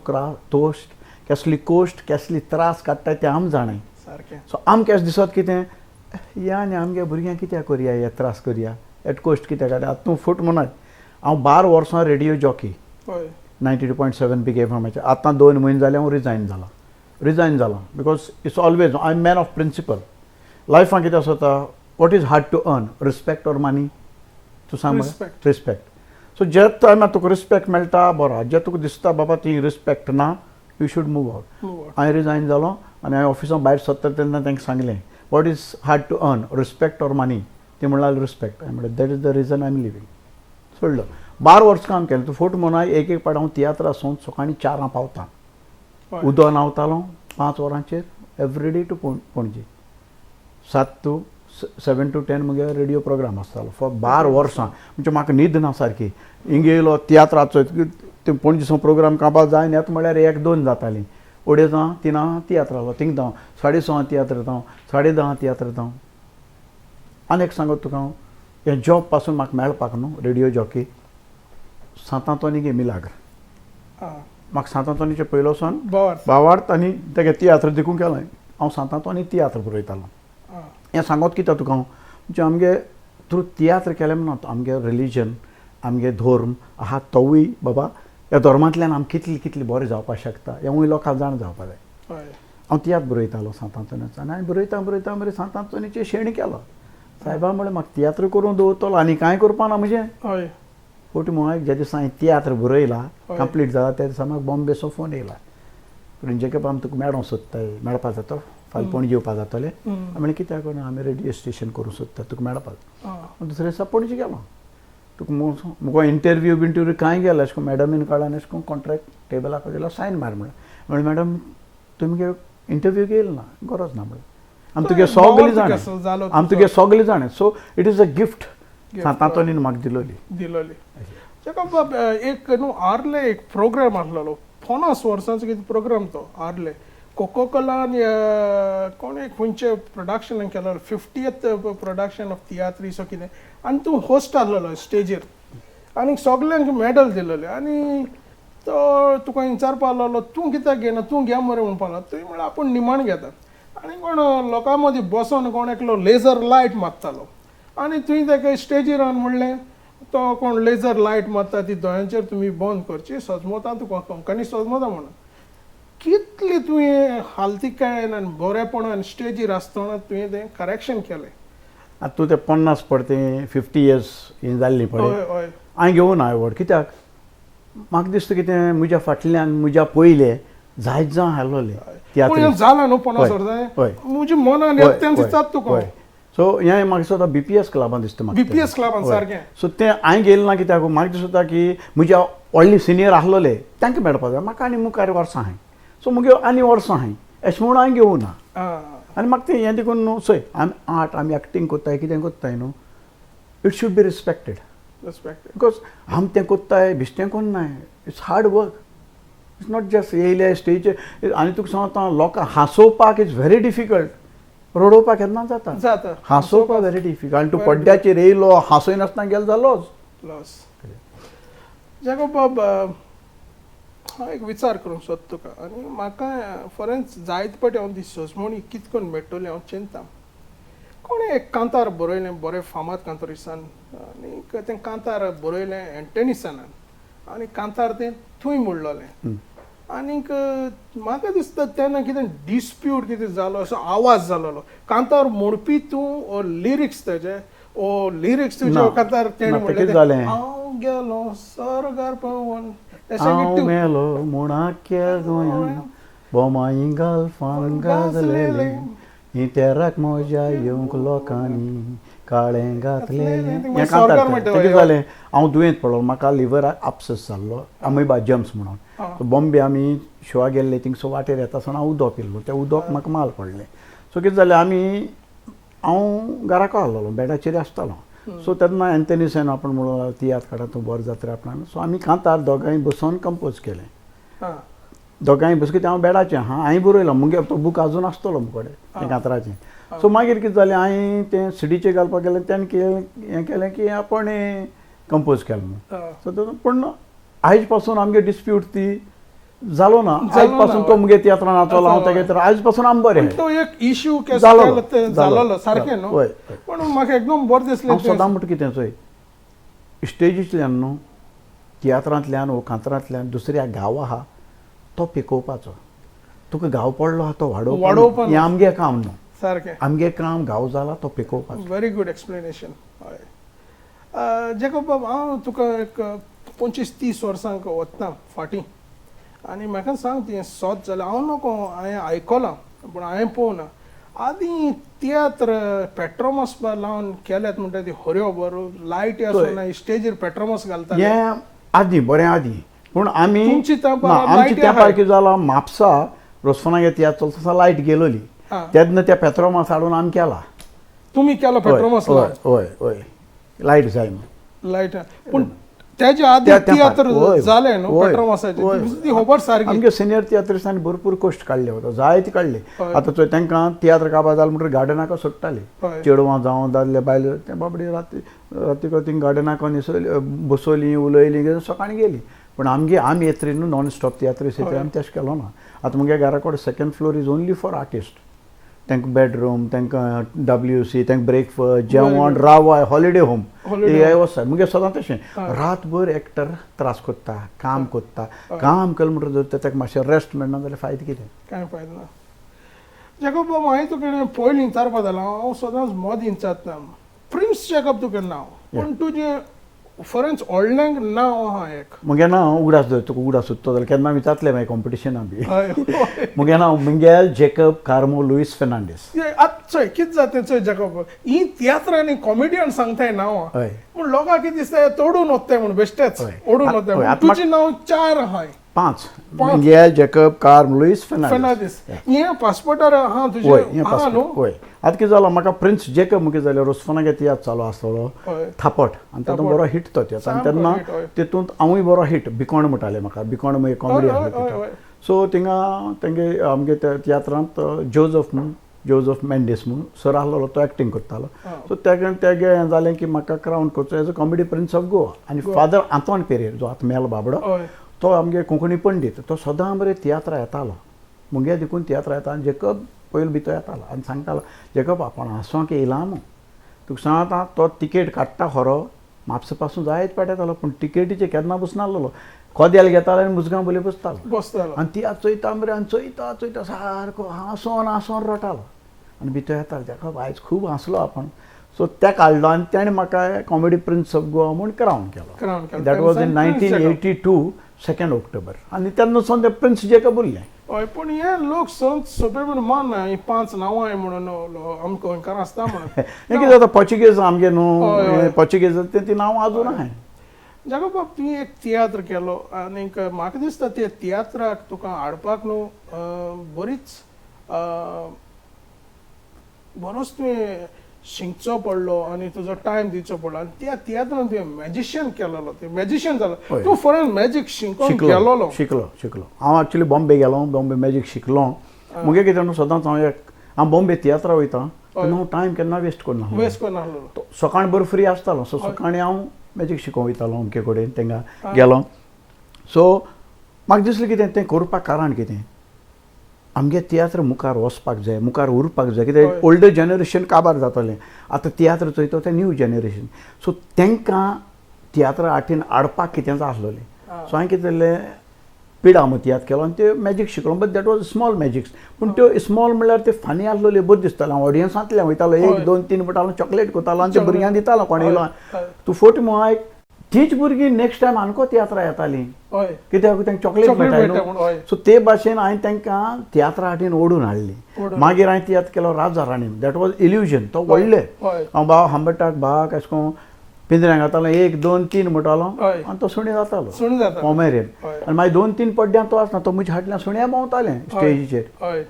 तोश्ट केसली कोश्ट केसली त्रास काडटाय ते आमी जाणाय सारकें सो आमी केस दिसत कितें या आनी आमगे भुरग्यांक कित्याक करया हे त्रास करया एट कोश्ट कित्याक काडया आतां तूं फूट म्हणत हांव 12 वर्सां रेडिओ जॉकी 92.7 बिग एफएमाचेर आतां 2 म्हयने जाले हांव रिजायन जालां because it's always I am man of principle लायफान कितें आसता what is hard to earn respect or money तूं सांग रिस्पेक्ट सो जे टायमार तुका रिस्पेक्ट मेळटा बरो जे तुका दिसता बाबा ती रिस्पेक्ट ना यू शूड मूव आउट हांवें रिजायन जालो आनी हांवें ऑफिसान भायर सरता तेन्ना तांकां सांगलें what is hard to earn respect or money ते म्हणल्यार रिस्पेक्ट हांवें म्हणलें that is the reason I am leaving सोडलो 12 वर्सां काम केलें तूं फूट म्हणून एक पाट हांव तियात्र आसून सकाळीं 4 पावतां उदक न्हांवतालो 5 वरांचेर every day to Panaji 7 to 7 to 10 म्हगे रेडिओ प्रोग्राम आसतालो फॉर 12 वर्सां म्हणजे म्हाका न्हीद ना सारकी हिंगा येयलो तियात्राचो ते पणजीचो प्रोग्राम काबार जायन येता म्हळ्यार 1-2 जातालीं 2:30-3 तियात्र आसलो थिंग जावं 6:30 तियात्र जावं 10:30 तियात्र जावं आनी एक सांगत तुका हांव हे जॉब पासून म्हाका मेळपाक न्हू रेडिओ जॉकी सांतांतोनी मिलाग्र आं म्हाका सांतांतोनीचे पयलो सावन बरें भावार्थ आनी तेगे तियात्र देखून केलें हांव सांतांतोनी तियात्र बरयतालो आं हें सांगत कितें तुका हांव म्हणजे आमगे थ्रू तियात्र केलें म्हणत आमगे रिलीजन आमगे धर्म आहा तोवूय बाबा ह्या धर्मांतल्यान आमी कितले कितले बरें जावपाक शकता हेंवूय लोकांक जाण जावपाक जाय हय हांव तियात्र बरयतालो सांतांतोनीचो आनी हांवें बरयता बरयता बरें सांतांतोनीचें शेण केलो सायबा म्हळें म्हाका तियात्र करून दवरतलो आनी कांय करपा ना म्हजें हय फोटी म्हळ्यार ज्या दिसा हांवें तियात्र बरयला हय. कंप्लीट जाला त्या दिसा म्हाका बॉम्बेचो फोन येयला म्हणजे खेपे आमी तुका मेळोंक सोदताय मेळपा जाता फाल्यां पणजे येवपा जातलें हांवें म्हणलें कित्याक आमी रेडिओ स्टेशन करूं सोदता तुका मेळपाक आं दुसरे दिसा पणजे गेलो तुका मुगो इंटरव्यू बिंटरव्यू कांय गेलो अशें करून मॅडमीन कळान अशें करून कॉन्ट्रॅक्ट टेबलाक दिलो सायन मार म्हणलें मॅडम तुमगे इंटरव्यू घेयलो ना गरज ना म्हणलें आमी तुगे सगळीं जाणा आमी तुगे सगळीं जाणा so it is a gift सांतांतोनीन म्हाका दिलोली दिलोली तेका बाब एक न्हू आर्ले एक प्रोग्राम आसलेलो 50 वर्सांचो कितें प्रोग्राम तो आर्ले कोको कोलान कोण एक खंयचे प्रोडक्शन केलेलो 50th प्रोडक्शन ऑफ तियात्री सो कितें आनी तूं होस्ट आसलेलो स्टेजीर आनी सगल्यांक मॅडल दिलोले आनी तो तुका विचारपा लागलो तूं कित्याक घेना तूं घे मरे म्हणपा लागलो तुवें म्हळ्यार आपूण निमाण घेता आनी कोण लोकां मदीं बसोन कोण एकलो लेजर लायट मारतालो आनी तुवें ताका स्टेजीर हाडून म्हणलें तो कोण लेजर लायट मारता ती दोळ्यांचेर तुमी बंद करची सजमोता तुका कोंकणी सजमोता म्हणून कितली तुवें हालतिकायेन आनी बरेपणान स्टेजीर आसतना तुवें तें करेक्शन केलें आतां तूं तें 50 पडते 50 इयर्स हें जाल्ली पळय हय हय हांवें घेवूं ना एवॉर्ड कित्याक म्हाका दिसता कितें म्हज्या फाटल्यान म्हज्या पयले जायत जावं हाडलोले पूण हें जालां न्हू 50 हय. वर्सां म्हज्या मनान येता तें दिसतात तुका सो हें म्हाका दिसता BPS क्लबान दिसता म्हाका BPS क्लबान सारकें सो तें हांवें गेलें ना कित्याक म्हाका दिसता की म्हज्या व्हडले सिनियर आसलोले तांकां मेळपा जाय म्हाका आनी मुखार वर्सां आहाय सो मुगे आनी वर्सां आहाय अशें म्हणून हांवें घेवूं ना आं आनी म्हाका तें हें देखून न्हू चोय आमी एक्टींग कोत्ताय कितें कोत्ताय न्हू it should be respected respect because आमी तें कोत्ताय बिश्टें कोन्न नाय it's hard work it's not just येयले स्टेजीर आनी तुका सांगता लोकांक हांसोवपाक इज व्हेरी डिफिकल्ट रडोवपाक केन्ना जाता जाता हांसोवपाक व्हेरी डिफिकल्ट आनी तूं पड्ड्याचेर येयलो हांसोय नासतना गेलो जालोच प्लस जागो बाब हांव एक विचार करूंक सोदता तुका आनी म्हाका फॉरेन्स जायते फावटी हांव ती सजमणी कितें करून मेळटली हांव चिंता कोणें एक कांतार बरयलें बरें फामाद कांतारिसान आनी तें कांतार बरयलें एंटनीसनान आनी कांतार तें थंय म्हणलोलें आनीक म्हाका दिसता तेन्ना कितें डिस्प्यूट कितें जालो असो आवाज जालोलो कांतार म्हणपी तूं लिरिक्स तेजे लिरिक्स तुजे कांतार तेणें म्हणलें हांव गेलो सरगार पवन हांव मेलो मुणाक्या गोंयान बोमाईंगाल फान गाजलेले ही तेराक मजा येवंक लोकांनी काळें घातलेलें हें कांतार तें जालें हांव दुयेंत पडलो म्हाका लिव्हराक आपसस जाल्लो अमेबा जम्स म्हणून बॉम्बे आमी शोआ गेल्ले थिंगसो वाटेर येता आसतना हांव उदक पिल्लो तें उदक म्हाका माल पडलें सो कितें जालें हांव घराको आहलोलो बेडाचेर आसतालो सो तेन्ना एंथनी आपण म्हणून तियात्र काडा तूं बरो जात्रा आपणान सो आमी कांतार दोगांय बसोन कंपोज केलें दोगांय बस कितें हांव बेडाचें हांवें बरयलो मुगे तो बूक आजून आसतलो मुकोडे तें कांताराचें सो मागीर कितें जालें हांवें तें सिडीचेर घालपाक गेलें तेणें हें केलें की आपण कंपोज केलें म्हणून सो पूण आयज पासून आमगे डिस्प्यूट ती जालो ना आयज पासून तो मुगे तियात्रान नाचलो हांव तेगे तर आयज पासून आमी बरें तो एक इश्यू जालोलो सारकें न्हू पूण म्हाका एकदम बरें दिसलें हांव सदां म्हणटा कितें चोय स्टेजींतल्यान न्हू तियात्रांतल्यान वो कांतारांतल्यान दुसऱ्या गांव आहा तो पिकोवपाचो तुका गांव पडलो आहा तो वाडोवपाक हें आमगे काम न्हू सारकें आमगे काम गांव जाला तो पिकोवपाचो व्हेरी गूड एक्सप्लेनेशन हय जेको बाब हांव तुका एक 25-30 वर्सांक वतना फाटीं आनी म्हाका सांग तें सोद जालें हांव नको हांवें आयकलां पूण हांवें पळोवना आदीं तियात्र पेट्रोमास लावन केल्यात म्हणटा ती हऱ्यो बरो लायटी आसना स्टेजीर पेट्रोमास घालता हें आदीं बरें आदीं पूण आमी तुमची आमची तेंपार कितें जालां म्हापसा रोसफोनागे तियात्र चलता लायट गेलोली तेन्ना त्या पेट्रोमास हाडून आमी केला तुमी केलो पेट्रोमास हय हय लायट जाय म्हणून लायट पूण तेजे आदी तियात्र जालें न्हू पेट्रोमासाचें ती खबर सारकी आमगे सिनियर तियात्रिस्टांनी भरपूर कश्ट काडले वता जायते काडले आतां तांकां तियात्र काबार जालें म्हणटकीर गार्डनाका सोडटाले चेडवां जावं दादले बायले ते बाबडे राती तिका थिंग गार्डनाक बसवली उलयली सकाळी गेली पण आमी येतरी न्हू नॉन स्टॉप तियात्र आमी तशें केलो ना आतां मुगे घरा कडेन second floor is only for artist तांकां बेडरूम तांकां WC तांकां ब्रेकफास्ट जेवण रावाय हॉलिडे होम हे वचता मुगे सदां तशें रातभर एक्टर त्रास कोत्ता काम कोत्ता काम केलें म्हणटच जर ताका मातशें रेस्ट मेळना जाल्यार फायदो कितें कांय फायदो ना जॅकब बाबा हांवें तुका पयलीं विचारपा जालो हांव सदांच मोद विचारता प्रिन्स जॅकब तुगे नांव पूण तुजें फरेंच व्हडलें नांव आहा एक मुगे नांव उगडास जर तुका उगडास सुचतो जाल्यार केन्ना विचारतलें मागीर कॉम्पिटिशनां बी हय मुगे नांव मिंगेल जॅकब कार्मो लुईस फेर्नांडीस चोय कितें जाता चोय जॅकब ही तियात्र आनी कॉमेडियन सांगताय नांवां हय पूण लोकांक कितें दिसता तोडून वताय म्हूण बेश्टेच हय. ओडून हय, वताय आतां तुजें नांव 4 आहाय 5 मिंगेल जॅकब कार्म लुईस फेर्नांडीस फेर्नांडीस हें पासपोर्टार आहा होय तुजें हें आहा पासपोर्ट न्हू होय आतां कितें जालो म्हाका प्रिन्स जॅकब मुगे जाल्यार रोसफोनागे तियात्र चालू आसतलो हय थापट आनी तातूंत बरो हिट तो तियात्र आनी तेन्ना hit, हय. तितूंत हांवूय बरो हिट बिकोण म्हणटाले म्हाका बिकोण मागीर कॉमेडी हय, हय, आसली हय. सो थिंगा तेंगे आमगे तियात्रांत जोझफ मेंडीस म्हणून सर आसलो तो एक्टींग करतालो सो तेगे हें जालें की म्हाका क्रावन करचो as a comedy prince of Goa आनी फादर आंतोन पेरेर जो आतां मेलो बाबडो हय तो आमगे कोंकणी पंडीत तो सदां बरें तियात्रां येतालो मुगे देखून तियात्रां येता आनी जॅकब पयलो भितर येतालो आनी सांगतालो जॅकब आपूण हांसोंक येयला मू तुका सांगता तो तिकेट काडटा खरो म्हापसा पासून जायत पाट येतालो पूण तिकेटीचेर केन्ना बसनासलो खोद्याल घेतालो आनी मुजगां बोली बसतालो बसतालो आनी ती आतां चोयता मरे आनी चोयता सारको हांसोन रडटालो आनी भितर येतालो जॅकब आयज खूब हांसलो आपूण सो ते काडलो आनी तेणें म्हाका कॉमेडी प्रिन्स ऑफ गोवा म्हूण क्रावन केलो दॅट वॉज इन 1982 2 ऑक्टोबर आनी तेन्नासून तें प्रिन्स जॅकब उरलें हय पूण हे लोक सोंपे म्हूण मानना ही 5 नांवां आहाय म्हणून आमकां गोंयकार आसता म्हणून हें कितें जाता पोर्चुगीज आमगे हय, न्हू हय. पोर्चुगीज ती नांव अजून आहाय जॅकब बाब तुवें एक तियात्र केलो आनीक म्हाका दिसता ते तियात्राक तुका हाडपाक न्हू बरीच बरोच तुवें शिंकचो पडलो आनी तुजो टायम दिवचो पडलो आनी त्या तियात्रान तुवें मॅजिशियन केलेलो ते मॅजिशियन जालो हय. तूं फॉरेन मॅजीक शिंकोन गेलोलो शिकलो हांव एक्चुली बॉम्बे गेलो बॉम्बे मॅजीक शिकलो मुगे कितें न्हू सदांच हांव बॉम्बे तियात्रा वयता तेन्ना हांव टायम केन्ना वेस्ट करना वेस्ट करनासलो सकाळी बरो फ्री आसतालो सो सकाळी हांव मॅजीक शिकोवंक वयतालो अमके कडेन तेंगा गेलो सो म्हाका दिसलें कितें तें करपाक कारण कितें आमगे तियात्र मुखार वचपाक जाय मुखार उरपाक जाय कित्याक ओल्ड जनरेशन काबार जातालें आतां तियात्र चोयता तें न्यू जनरेशन सो तांकां तियात्र आर्टीन हाडपाक कितें जाय आसलोलें सो हांवें कितें केलें पिडामो तियात्र केलो आनी ते मॅजीक शिकलो but that was small magics पूण त्यो स्मॉल म्हणल्यार ते फानी आसलोले बरें दिसतालें हांव ऑडियन्सांतल्यान वयतालो 1 2 3 म्हणटालो चॉकलेट कोतालो आनी ते भुरग्यांक दितालो कोण येयलो तूं फोट म्हूण तीच भुरगीं नेक्स्ट टायम आनको तियात्रां येतालीं हय कित्याक तांकां चॉकलेट मेळटाली न्हू सो ते भाशेन हांवें तांकां तियात्र आर्टीन ओडून हाडली मागीर हांवें तियात्र केलो Raja Rani that was illusion तो व्हडलें हांव बाबा हांबटाक भाग अशें करून पिंजऱ्यान घातालो 1 2 3 म्हणटालो आनी तो सुणी जातालो सुणी जाता कोमेरेन आनी मागीर 2 3 पड्ड्यां तो आसना तो म्हज्या फाटल्यान सुण्या भोंवतालें स्टेजीचेर हय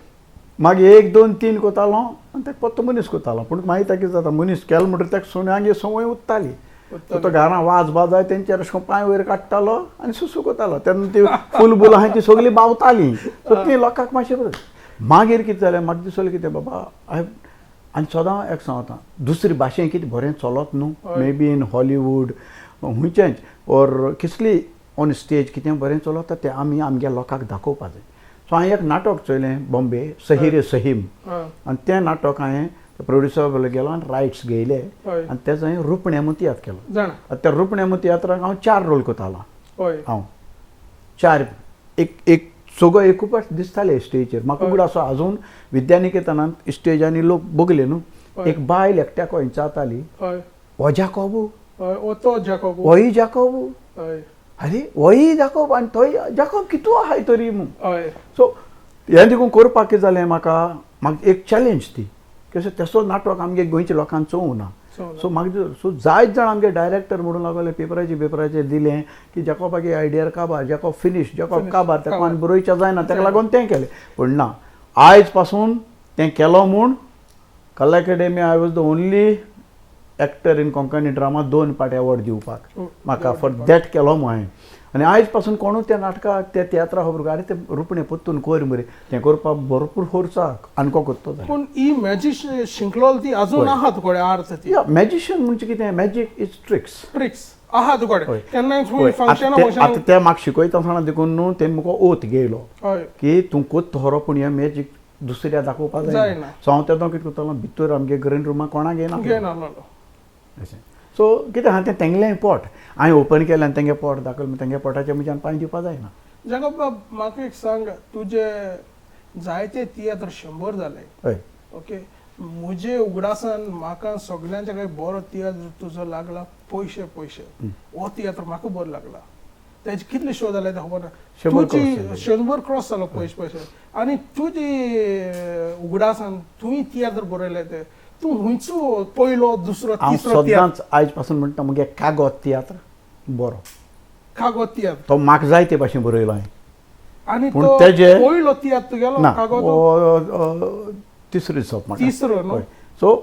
मागीर 1 2 3 कोतालो आनी ताका पत्तो मनीस कोतालो पूण मागीर ताका कितें जाता मनीस केलो म्हणटकीर ताका सुण्यांगे संवय उरताली सो तो घरां वाज बाजाय तेंचेर अशें करून पांय वयर काडटालो आनी सुसू कोतालो तेन्ना ती फुलबुल आहाय ती सगळीं बावतालीं सो ती लोकांक मातशें बरें मागीर कितें जालें म्हाका दिसलें कितें बाबा आनी सदां एक सांगता दुसरी भाशेन कितें बरें चलत न्हू मे बी इन हॉलिवूड खंयचेंच ओर कसली ऑन स्टेज कितें बरें चलता तें आमी आमच्या लोकांक दाखोवपाक जाय सो हांवें एक नाटक चोयलें बॉम्बे सहीरे सहीम आनी तें नाटक हांवें प्रोड्युसर बरोबर गेलो आनी रायट्स घेयले आनी तेजो हांवें रुपणेमो तियात्र केलो जाणा आतां त्या रुपणेमो तियात्राक हांव 4 रोल कोतालो हय हांव 4 एक सगळो एकूच दिसताले स्टेजीचेर म्हाका उगड असो आजून विद्यानिकेतनांत स्टेजांनी लोक बगले न्हू एक बायल एकट्याक खंयच जाताली हय हो जाकोबू हय ओ तो जॅकब होय जाकोबू हय अरे होय जाकोब आनी थंय जाकोब कितू आहाय तरी म्हूण हय सो हें देखून करपाक कितें जालें म्हाका एक चॅलेंज ती कशें तेसो नाटक आमगे गोंयच्या लोकांक चोवूं ना सो म्हाका सो जायत जाण आमगे डायरेक्टर म्हणून लागले पेपराचेर दिलें की जॅकोबागे आयडियार काबार जॅकोब फिनीश जॅकोब काबार ताका आनी बरोवच्या जायना ताका लागून तें केलें पूण ना आयज पासून तें केलो म्हूण कला academy I was the only actor in Konkani drama 2 पाटी अवॉर्ड दिवपाक म्हाका फॉर दॅट केलो हांवें आनी आयज पासून कोणूच त्या नाटकाक त्या तियात्रा खबर आरे ते रुपणे पोत्तून कोर मरे तें करपाक भरपूर खर्च आनको करता पूण ही मॅजीक शिंकलोल ती अजून आहा तुकडे अर्थ ती मॅजिशियन म्हणजे कितें मॅजीक इज ट्रिक्स आहा तुकडे केन्नाय फंक्शन आतां ते म्हाका शिकयता आसतना देखून न्हू तेणी म्हाका ओथ घेयलो हय की तूं कोत्त खरो पूण हें मॅजीक दुसऱ्या दाखोवपाक जायना सो हांव तेदो कितें करतालो भितर आमगे ग्रीन रूमाक कोणाक येना घेनासलो सो कितें आहा तें तेंगलें पोट हांवें ओपन केलें आनी तेंगे पोट दाखयलें तेंगे पोटाच्या म्हज्यान पांय दिवपा जायना जाका बाब म्हाका एक सांग तुजे जायते तियात्र 100 जाले हय ओके म्हजे उगडासान म्हाका सगळ्यांच्या काही बरो तियात्र तुजो लागला पयशे हो तियात्र म्हाका बरो लागला तेजे कितले शो जाले ते खबर ना 100 क्रॉस जालो पयशे आनी तुजी उगडासान तुवें तियात्र बरयले ते तूं हुंयचो पयलो दुसरो तिसरो सदांच आयज पासून म्हणटा मगे कागद तियात्र बरो कागद तियात्र तो म्हाका जाय ते भाशेन बरयलो हांवें आनी पूण तो तेजे पयलो तियात्र तुगेलो ना कागद तिसरो दिसप म्हाका तिसरो न्हू सो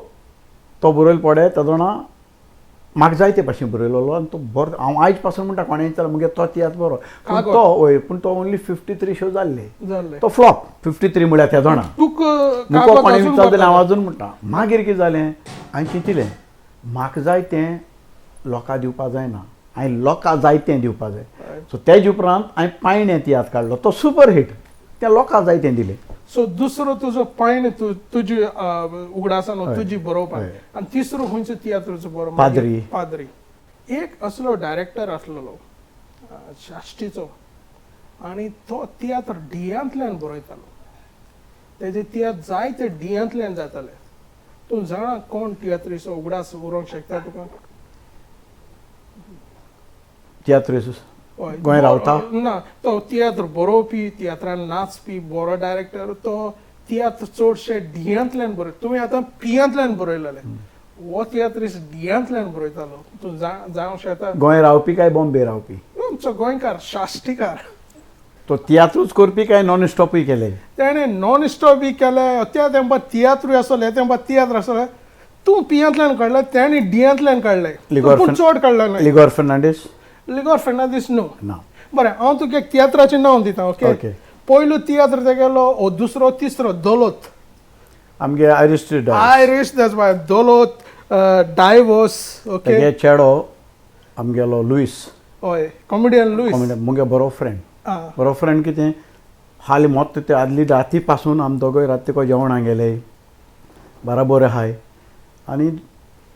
तो बरयलो पडे ताजो म्हाका जाय ते भाशेन बरयलो आनी तो बरो हांव आयज पासून म्हणटा कोणें विचारलो मगे तो तियात्र बरो पूण तो हय पूण तो ओन्ली 53 शो जाल्ले तो फ्लॉप 53 म्हळ्यार त्या जाणा मुको कोणें विचारलो जाल्यार हांव अजून म्हणटा मागीर कितें जालें हांवें चिंतिलें म्हाका जाय तें लोकांक दिवपा जायना हांवें लोकांक जाय तें दिवपा जाय सो तेजे उपरांत हांवें पायणें तियात्र काडलो तो सुपर हिट तें लोकांक जाय तें दिलें सो दुसरो तुजो पायण तुजी उगडासान तुजी बरोवपाक आनी तिसरो खंयचो तियात्रचो बरो पाद्री एक असलो डायरेक्टर आसलेलो शाश्टीचो आनी तो तियात्र डियांतल्यान बरयतालो तेजे तियात्र जाय ते डियांतल्यान जाताले तूं जाणा कोण तियात्रीचो उगडास उरोवंक शकता तुका तियात्रीचो गोंय रावता ना तो तियात्र बरोवपी तियात्रान नाचपी बरो डायरेक्टर तो तियात्र चडशे डियांतल्यान बरय तुवें आतां पियांतल्यान बरयलेले हो तियात्रीस डियांतल्यान बरयतालो तूं जावंक शकता गोंय रावपी काय बॉम्बे रावपी आमचो गोंयकार शाश्टीकार तो तियात्रूच करपी काय नॉन स्टॉपूय केले तेणें नॉन स्टॉपय केले त्या तेंपा तियात्रूय आसले तेंपा तियात्र आसले तूं पियांतल्यान काडले तेणी डियांतल्यान काडले चड काडले ना लिगोर फेर्नांडीस लिगोर फेर्नांडीस न्हू ना बरें हांव तुका एक तियात्राचें नांव दिता ओके पयलो तियात्र तेगेलो दुसरो तिसरो दोलोत आमगे आयरिश दॅट्स वाय दोलोत डायवोर्स ओके तेगे चेडो आमगेलो लुईस हय कॉमेडियन लुईस मुगे बरो फ्रेंड कितें हालीं मोत ते आदली राती पासून आमी दोगोय राती को जेवणाक गेले बराबर हाय आनी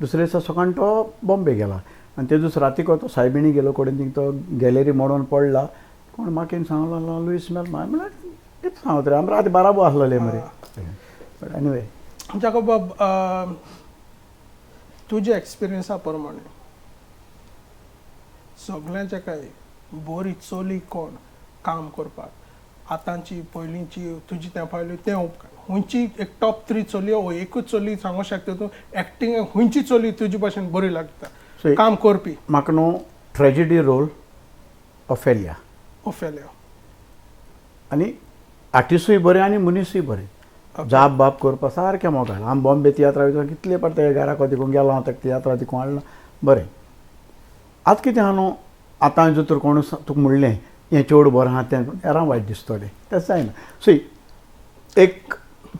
दुसरे दिसा सकाळीं तो बॉम्बे गेला आनी ते दीस रातीको तो सायबिणी गेलो कडेन थिंग तो गॅलरी मोडून पडला कोण म्हाका सांगलो लुईस मेल म्हळ्यार कितें सांगत रे आमी राती बराबर आसलेले मरे बट एनीवे जाको बाब तुज्या एक्सपिरियन्सा प्रमाणे सगळ्यांच्या काय बरी चली कोण काम करपाक आतांची पयलींची तुजी त्या पयली तें उपकार खंयची एक टॉप 3 चली हो एकूच चली सांगूंक शकता तूं एक्टिंग खंयची चली तुजे भाशेन बरी लागता काम करपी म्हाका न्हू ट्रेजिडी रोल ऑफेलिया आनी आर्टिस्टूय बरें आनी मनीसूय बरें जाप बाप करपा सारकें मोगाळ आमी बॉम्बे तियात्रा भितर कितले पडटा घराको देखून गेलो हांव ताका तियात्रा देखून हाडला बरें आतां कितें आहा न्हू आतां जर तर कोण तुका म्हणलें हें चेडूं बरें आहा तें हेरां वायट दिसतलें तें जायना सो एक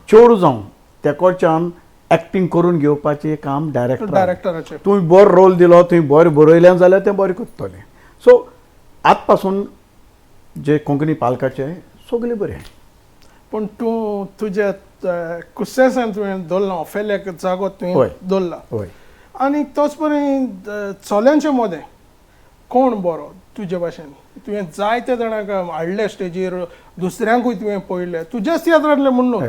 चेडूं जावन तेकोच्यान एक्टिंग करून घेवपाचें काम डायरेक्टराचें तुवें बरो रोल दिलो तुवें बरें बरयलें जाल्यार तें बरें करतलें सो आत पासून जे कोंकणी पालकाचे सगळें बरें पूण तूं तुज्या कुस्सेसान तुवें दवरला ऑफेलियाक जागो तुवें दवरला आनी तोच परेन चल्यांचे मदें कोण बरो तुजे भाशेन तुवें जायते जाणांक हाडले स्टेजीर दुसऱ्यांकूय तुवें पळयले तुज्याच तियात्रांतले म्हूण न्हू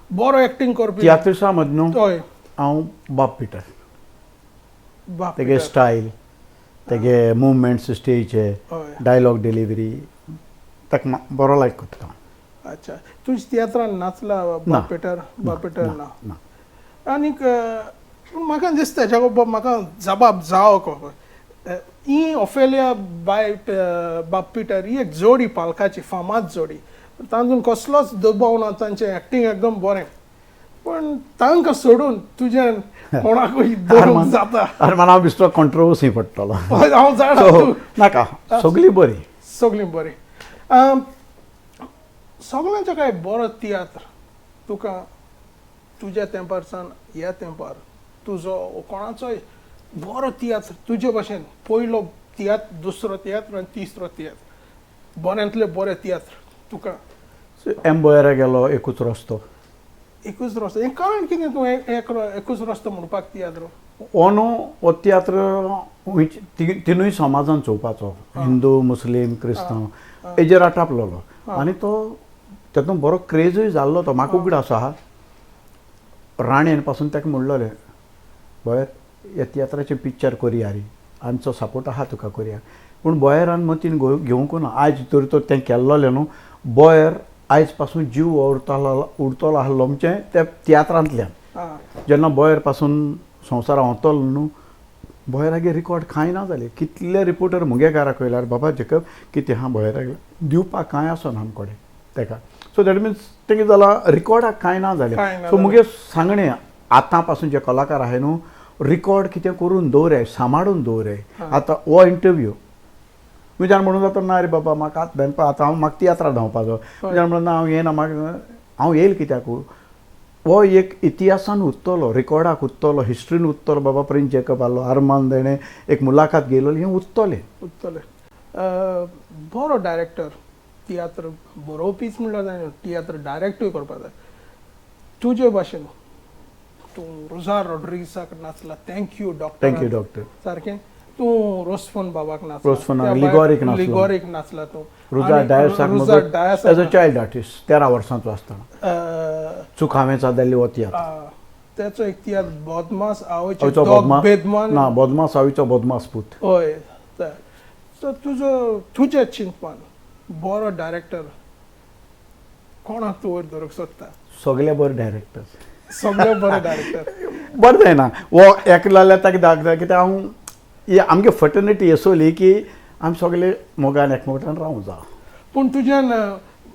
बरो एक्टिंग करपी तियात्रिसा मदीं न्हू हय हांव बाप पिटर तेगे स्टायल तेगे मुवमेंट्स स्टेजीचे डायलॉग डिलिव्हरी ताका बरो लायक करता अच्छा तुज्या तियात्रान नाचला बाप पिटर ना आनीक म्हाका दिसता जागो बाब म्हाका जबाब जावं को ही ऑफेलिया बाप पिटर ही एक जोडी पालकाची फामाद जोडी तातूंत कसलोच दबाव ना तांचें एक्टिंग एकदम बरें पण तांकां सोडून तुज्यान कोणाकूय दवरूंक जाता अरे मला हांव दिसलो कॉन्ट्रोवर्सी पडटलो हांव जाणा So, तूं नाका सगळी बरी सगळीं बरी सगळ्यांचो काय बरो तियात्र तुका तुज्या तेंपार सावन ह्या तेंपार तुजो कोणाचोय बरो तियात्र तुजे भाशेन पयलो तियात्र दुसरो तियात्र आनी तिसरो तियात्र बऱ्यांतले बरें तियात्र तुका एम्बोयरा गेलो एकूच रस्तो एकूच रस्तो हें कारण कितें तूं एकूच रस्तो म्हणपाक तियात्र ओनो हो तियात्र तिनूय समाजान चोवपाचो हिंदू मुस्लीम क्रिस्तांव हेजेर आटापलेलो आनी तो तेतून बरो क्रेजूय जाल्लो तो म्हाका उगड आसा राणेन पासून ताका म्हणलेलें बॉयर ह्या तियात्राचें पिक्चर करया रे आमचो सपोर्ट आहा तुका करया पूण बॉयरान मतीन घेवंक ना आयज तर तो तें केल्लोलें न्हू बॉयर आयज पासून जीव उरतलो आसलो म्हणजे त्या तियात्रांतल्यान जेन्ना बॉयर पासून संवसारा वतलो न्हू बॉयरागे रिकॉर्ड कांय ना जालें कितले रिपोर्टर मुगे घराक येयल्यार बाबा जेकब कितें आहा बॉयराक दिवपाक कांय आसना आम कडेन ताका सो दॅट मिन्स तें कितें जालां रिकॉर्डाक कांय ना जालें सो मुगे सांगणें आतां पासून जे कलाकार आहाय न्हू रिकॉर्ड कितें करून दवराय सांबाळून दवराय आतां हो इंटरव्यू तुज्यान म्हणून जाता ना रे बाबा म्हाका आतां बेनपा आतां हांव म्हाका तियात्रां धांवपाचो तुज्यान म्हणून हांव येना म्हाका हांव येयला कित्याक हो एक इतिहासान उरतलो रिकॉर्डाक उरतलो हिस्ट्रीन उरतलो बाबा प्रिन्स जेकब आहलो आर्मांद ताणें एक मुलाखत घेयलोली हें उरतलें बरो डायरेक्टर तियात्र बरोवपीच म्हणल्यार जाय तियात्र डायरेक्टूय करपाक जाय तुजे भाशेन तूं रोजार रॉड्रिगीसाक नाचला थँक्यू डॉक्टर सारकें तूं रोस्फोन बाबाक नाचला लिगोरीक नाचला तूं रुजार डायसाक एज अ चायल्ड आर्टिस्ट 13 वर्सांचो आसतना चूक हांवें जाल्ली हो तियात्र त्याचो एक तियात्र बोदमास आवयचो बेदमान ना बोदमास आवयचो बोदमास पूत हय सो तुजें चिंतपान बरो डायरेक्टर कोणाक तूं वयर धरूंक सोदता सगळे बरे डायरेक्टर सगळे बरे डायरेक्टर बरें जायना वो एकल्याल्या ताका दाखयता कित्याक हांव आमगे फटर्निटी असोली की आमी सगळे मोगान एकमेकांन रावूं जा पूण तुज्यान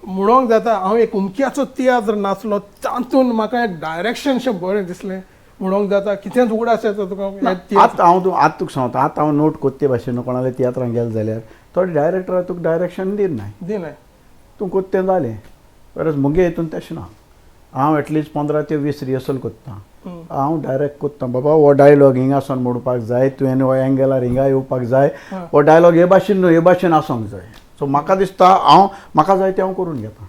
म्हणोंक जाता हांव एक उमक्याचो तियात्र नाचलो तातूंत म्हाका एक डायरेक्शन अशें बरें दिसलें म्हणोंक जाता कितेंच उगडास येता तुका आतां तुका सांगता आतां हांव नोट कोत्ते भाशेन कोणाल्या तियात्रांक गेले जाल्यार थोडे डायरेक्टरा तुका डायरेक्शन दिनाय तूं कोत्तें जालें परस मुगे हितून तशें ना हांव एटलिस्ट 15 ते 20 रिहर्सल कोत्ता हांव डायरेक्ट कोत्ता बाबा हो डायलॉग हिंगासून म्हणपाक जाय तुवें हो एंगलार हिंगा येवपाक जाय हो डायलॉग हे भाशेन न्हू हे भाशेन आसूंक जाय सो म्हाका दिसता म्हाका जाय तें हांव करून घेता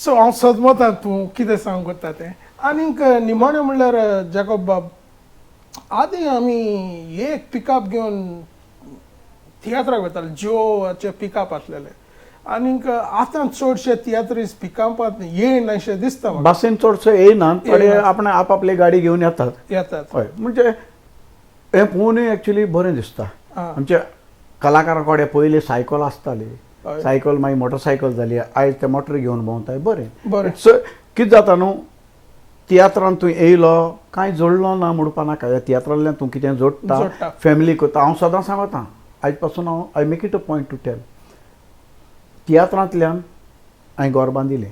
सो हांव सजमतां तूं कितें सांग कोत्ता तें आनीक निमाणें म्हणल्यार जॅकब बाब आदीं आमी एक पिकअप घेवन तियात्राक वताले जिओचे पिकअप आसलेले आनीक आतां चडशे तियात्रीज पिकअपांत येयना अशें दिसता म्हाका बसीन चडशे येयना थोडे आपण आपापली गाडी घेवन येतात हय म्हणजे हें पळोवनूय एक्चुली बरें दिसता आमचे कलाकारा कडेन पयलीं सायकल आसताली सायकल मागीर मोटरसायकल जाली आयज ते मोटर घेवन भोंवताय बरें कितें जाता न्हू तियात्रांत तूं येयलो कांय जोडलो ना म्हणपा नाका ह्या तियात्रांतल्यान तूं कितें जोडटा फॅमिली करता हांव सदां सांगता आयज पासून हांव I make it a point to tell तियात्रांतल्यान हांवें घर बांदिलें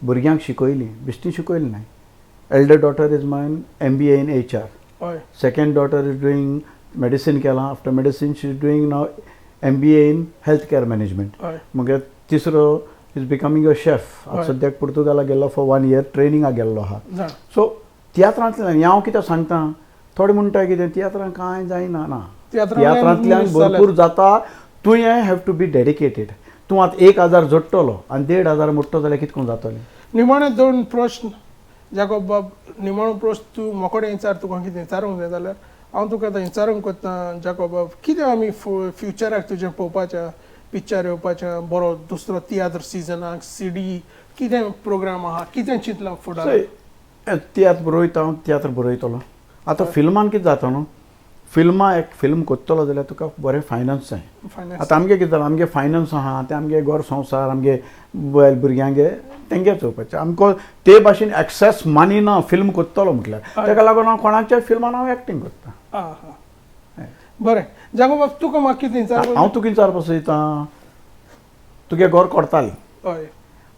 भुरग्यांक शिकयलीं बिश्टी शिकयली नाय एल्डर डॉटर इज मायन MBA in HR second daughter is doing medicine केलां after medicine she is doing now MBA in health care management मग तिसरो इज बिकमिंग अ शेफ सद्याक पुर्तुगाला गेल्लो फॉर 1 year ट्रेनिंगाक गेल्लो आहा सो तियात्रांतल्यान हांव कितें सांगता थोडे म्हणटा कितें तियात्रांत कांय जायना ना तियात्रांतल्यान भरपूर जाता तुवें हॅव टू बी डेडिकेटेड तूं आतां 1000 जोडटलो आनी 1,500 मोडटो जाल्यार कितको जातलें निमाणे 2 प्रश्न जॅकब बाब निमाणो प्रश्न तूं म्हाका कडेन विचार तुका कितें विचारूंक जाय जाल्यार हांव तुका आतां विचारूंक कोत्ता जॅकब बाब कितें आमी फ्युचराक तुजें पळोवपाचें पिक्चर येवपाचें बरो दुसरो तियात्र सिजनाक CD कितें प्रोग्राम आहा कितें चिंतलां फुडार तियात्र बरयतलो आतां फिल्मान कितें जाता न्हू फिल्मा एक फिल्म कोत्तलो जाल्यार तुका बरें फायनान्स जाय आतां आमगे कितें जालां आमगे फायनान्स आहा तें आमगे घर संवसार आमगे भुरग्यांगे तेंगे चोवपाचें आमकां ते भाशेन एक्सेस मनी ना फिल्म कोत्तलो म्हटल्यार ताका लागून हांव कोणाच्या फिल्मान हांव एक्टींग करता बरें जॅकब बाब तुका म्हाका कितें विचार हांव तुका विचारपाक सोदता तुगे घर करताली हय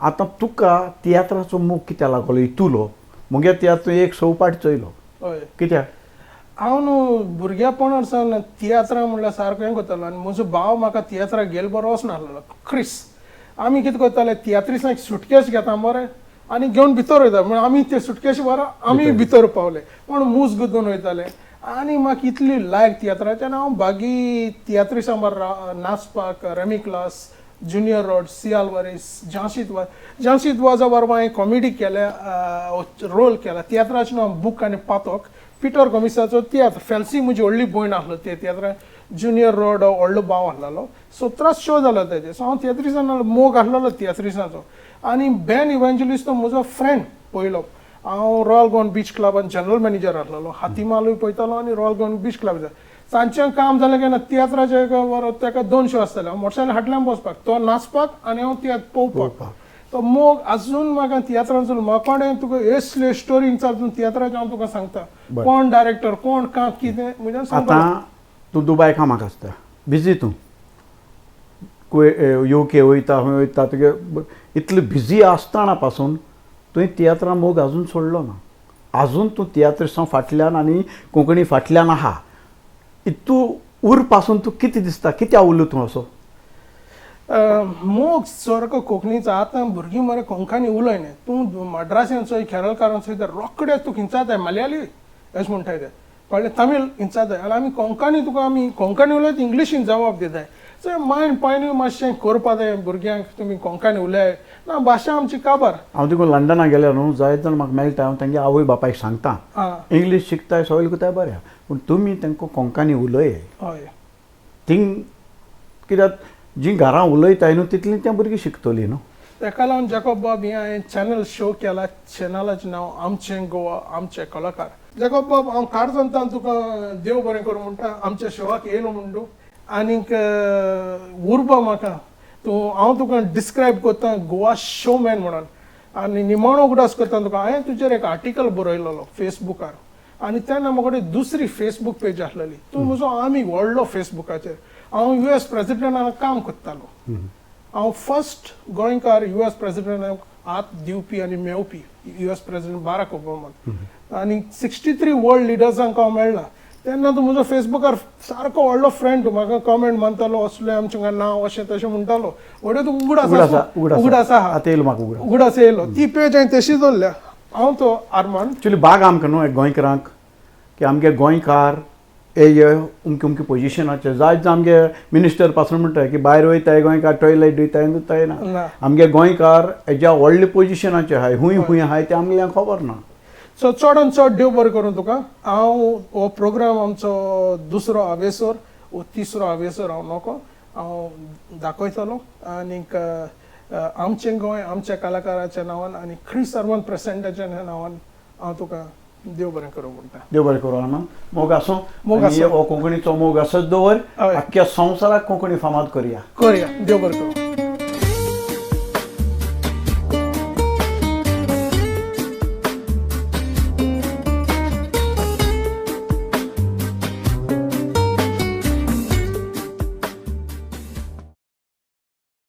आतां तुका तियात्राचो मोग कित्याक लागलो इतुलो मुगे तियात्र एक 6 पाट चोयलो हय कित्याक हांव न्हू भुरग्यापणासान तियात्रां म्हणल्यार सारको हें करतालो आनी म्हजो भाव म्हाका तियात्राक गेलो बरो वचनासलो क्रिस आमी कितें करताले तियात्रिसांक सुटकेस घेता मरे आनी घेवन भितर वयता म्हण आमी ते सुटकेस बरो आमी भितर पावले म्हण मूस गुद्दून वयताले आनी म्हाका इतली लायक तियात्राची आनी हांव बागी तियात्रिसां बरो नाचपाक रेमी क्लास ज्युनियर रोड सी आल्वारीस झांसीत वाजा बरोबर हांवें कॉमेडी केल्या रोल केला तियात्राचें नांव बूक आनी पातोक पिटर कमिसाचो तियात्र फेल्सी म्हजी व्हडली भयण आसलो ते तियात्रा ज्युनियर रोड व्हडलो भाव आसलेलो 17 शो जालो तेजे सो हांव तियात्रिसान मोग आसलेलो तियात्रिसाचो आनी बेन इव्हेंजलिस्ट तो म्हजो फ्रेंड पयलो हांव रॉयल गोवन बीच क्लबान जनरल मॅनेजर आसलेलो हातीमालूय पळयतालो आनी रॉयल गोवन बीच क्लब सांजचें काम जालें काय ना तियात्राचे ताका 2 शो आसताले हांव मोटरसायकल फाटल्यान बसपाक तो नाचपाक आनी हांव तियात्र पळोवपाक तो मोग अजून म्हाका तियात्रांचो म्हाकोणें तुका असले स्टोरी चालून तियात्राचे हांव तुका सांगता कोण डायरेक्टर कोण काम कितें म्हणजे सांगता आतां तूं दुबाय कामाक आसता बिजी तूं UK वयता खंय वयता तुगे इतले बिजी आसतना पासून तुवें तियात्रां मोग अजून सोडलो ना अजून तूं तियात्रिसां फाटल्यान आनी कोंकणी फाटल्यान आहा तूं उर पासून तूं कितें दिसता कित्या उरलो तूं असो मोग सारको कोंकणीचो आतां भुरगीं मरे कोंकणी उलयनाय तूं मद्रासीन चोय केरळकारान चोय रोखडे तूं हिंचाताय मलयाली अशें म्हणटाय ते कळ्ळें तमीळ हिंचाताय जाल्यार आमी कोंकणी तुका आमी कोंकणी उलयत इंग्लिशीन जवाब दिताय सो मायंड पायनी मातशें करपा जाय भुरग्यांक तुमी कोंकणी उलय ना भाशा आमची काबार हांव तुका लंडनाक गेल्यार न्हू जायत जाण म्हाका मेळटा हांव तांगे आवय बापायक सांगता इंग्लीश शिकताय सगळें कोताय बरें पूण तुमी तांकां कोंकणी उलय हय थिंग कित्याक जीं घरां उलयताय न्हू तितलीं त्या भुरगीं शिकतलीं न्हू ताका लागून जॅकॉब बाब हें हांवें चॅनल शो केला चॅनलाचें नांव आमचें गोवा आमचे कलाकार जॅकॉब बाब हांव काणकोणच्यान तुका देव बरें करूं म्हणटा आमच्या शोवाक येयलो म्हणटू आनीक उर्बा म्हाका हांव तुका डिस्क्रायब करता गोवा शोमॅन म्हणून आनी निमाणो उगडास करता तुका हांवें तुजेर एक आर्टिकल बरयलोलो फेसबुकार आनी तेन्ना म्हाका कडेन दुसरी फेसबूक पेज आसलेली तूं म्हजो आमी व्हडलो फेसबुकाचेर हांव US प्रेसिडेंटान काम करतालो हांव फर्स्ट गोंयकार US प्रेसिडेंटाक हात दिवपी आनी मेळपी US प्रेसिडेंट बाराक ओबामा आनी 63 वर्ल्ड लिडर्सांक हांव मेळ्ळा तेन्ना तूं म्हजो फेसबुकार सारको व्हडलो फ्रेंड तूं म्हाका कमेंट म्हणटालो असलें आमचें नांव अशें तशें म्हणटालो व्हडे तूं उगडास आहा उगडास येयलो ती पेज हांवें तशी दवरल्या हांव तो आर्मान एक्चुली बाग आमकां न्हू गोंयकारांक की आमगे गोंयकार हे उमके उमके पोजिशनाचे जायत आमगे मिनिस्टर पासून म्हणटाय की भायर वयताय गोंयकार टॉयलेट दिताय दिताय ना आमगे गोंयकार हेज्या व्हडले पोजिशनाचे आहाय खूंय खूंय आहाय ते आमकां खबर ना सो चडान चड देव बरें करूं तुका हांव हो प्रोग्राम आमचो 2रो हावेसर वो 3रो हावेसर हांव नोको हांव दाखयतलो आनीक आमचें गोंय आमच्या कलाकाराच्या नांवान आनी ख्रिस अर्मन प्रेसिडेंटाच्या नांवान हांव तुका देव बरें करूं म्हणटा देव बरें करूं आमा मोग आसूं हो कोंकणीचो मोग आसत दवर आख्ख्या संवसाराक कोंकणी फामाद करया देव बरें करूं